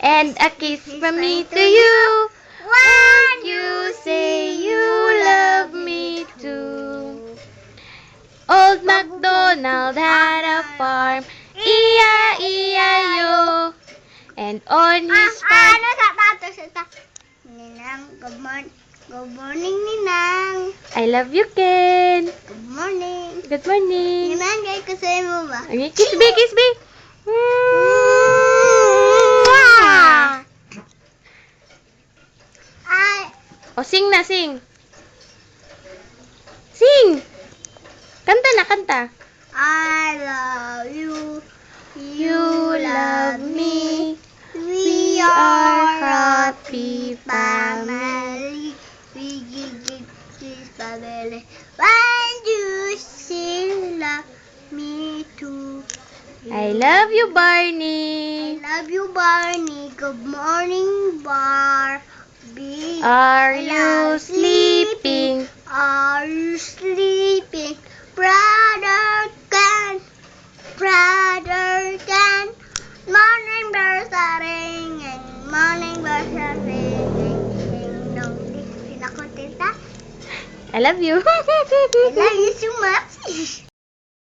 And a kiss from me to you. Won't you say you love me too? Old MacDonald had a farm, E-I-E-I-O. And on his farm... Ninang, good morning. Good morning, Ninang. I love you, Ken. Good morning. Good morning. Ninang, kaya kasaya mo ba? Okay, kiss me, kiss me. Ay, O, sing na, sing. Sing! Kanta na, kanta. I love you. You love me. We are happy family. We give this family. When you still love me too. I love you, I Barney. love you, Barney. Good morning, Barbie. Are you sleeping? Are you sleeping? Brother Ken. Brother Ken. Morning bells are ringing. Morning bells are ringing. Ding dong ding. Sinakontenta? I love you. I love you so much.